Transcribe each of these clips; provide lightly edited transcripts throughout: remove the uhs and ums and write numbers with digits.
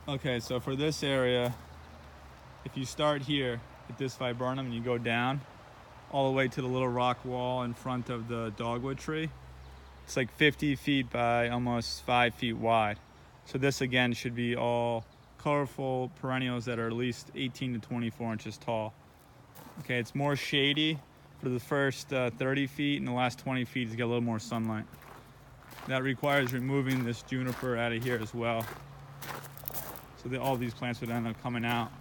Okay, so for this area, if you start here at this viburnum and you go down all the way to the little rock wall in front of the dogwood tree, it's like 50 feet by almost 5 feet wide. So this again should be all colorful perennials that are at least 18 to 24 inches tall. Okay, it's more shady for the first 30 feet, and the last 20 feet to get a little more sunlight. That requires removing this juniper out of here as well. So all these plants would end up coming out.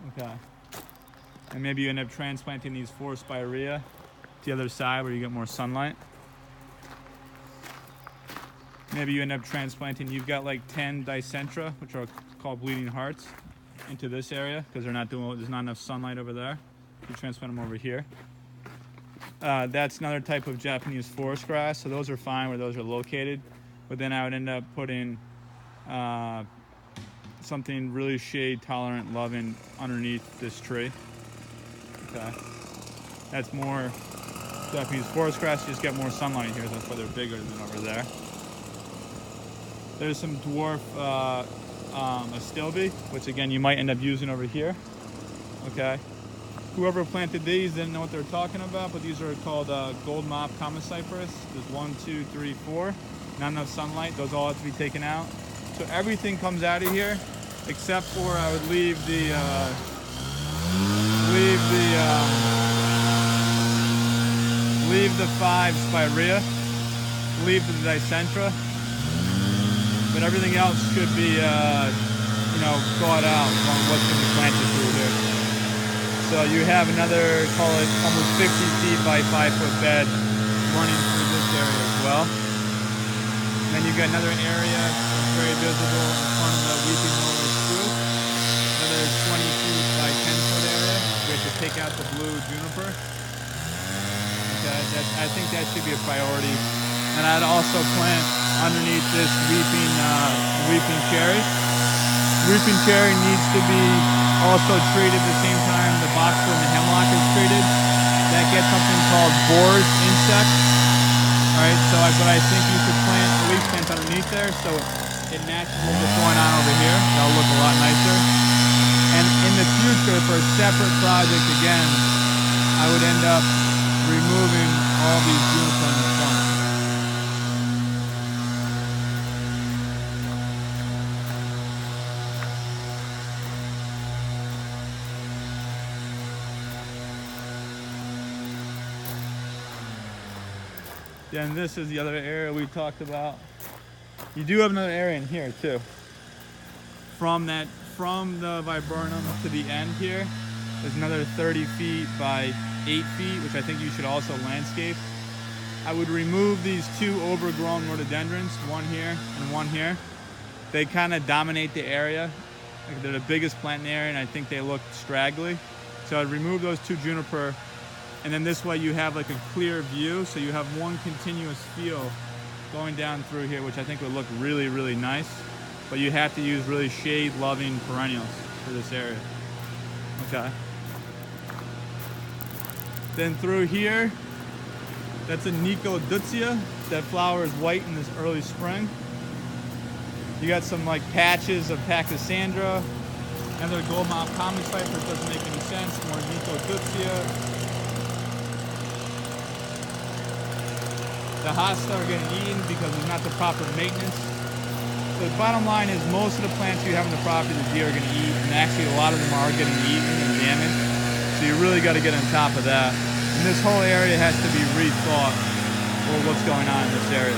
Okay. And maybe you end up transplanting these 4 spirea to the other side where you get more sunlight. Maybe you end up transplanting, you've got like 10 dicentra, which are called bleeding hearts, into this area because there's not enough sunlight over there. You transplant them over here. That's another type of Japanese forest grass, so those are fine where those are located. But then I would end up putting something really shade tolerant, loving underneath this tree. Okay, that's more Japanese forest grass. You just get more sunlight here. That's why they're bigger than over there. There's some dwarf astilbe, which again you might end up using over here. Okay, whoever planted these didn't know what they were talking about, but these are called gold mop common cypress. There's 1, 2, 3, 4. Not enough sunlight. Those all have to be taken out. So everything comes out of here, except for I would leave the 5 spirea, leave the dicentra, but everything else should be, thought out on what's going to be planted through here. So you have another, call it almost 50 feet by 5 foot bed running through this area as well. Then you've got another area that's very visible in front of the weeping willow spruce. Another 20 feet by 10 foot area. We have to take out the blue juniper. Okay, I think that should be a priority. And I'd also plant underneath this weeping cherry. Weeping cherry needs to be also treated at the same time the boxwood and the hemlock is treated. That gets something called boar's insect. Alright, but I think you should plant at least plants underneath there so it matches what's going on over here. That'll look a lot nicer. And in the future, for a separate project again, I would end up removing all these juniper in the front. Then this is the other area we talked about. You do have another area in here too. From the viburnum to the end here, there's another 30 feet by 8 feet, which I think you should also landscape. I would remove these 2 overgrown rhododendrons, one here and one here. They kind of dominate the area. Like they're the biggest plant in the area, and I think they look straggly. So I'd remove those 2 juniper. And then this way you have like a clear view, so you have one continuous field going down through here, which I think would look really, really nice. But you have to use really shade-loving perennials for this area. Okay. Then through here, that's a Nicodutzia that flowers white in this early spring. You got some like patches of Pachysandra, another gold mop common cypress doesn't make any sense, more Nicodutzia. The hosta are getting eaten because there's not the proper maintenance. So the bottom line is most of the plants you have on the property the deer are going to eat, and actually a lot of them are getting eaten and damaged. So you really got to get on top of that. And this whole area has to be rethought for what's going on in this area.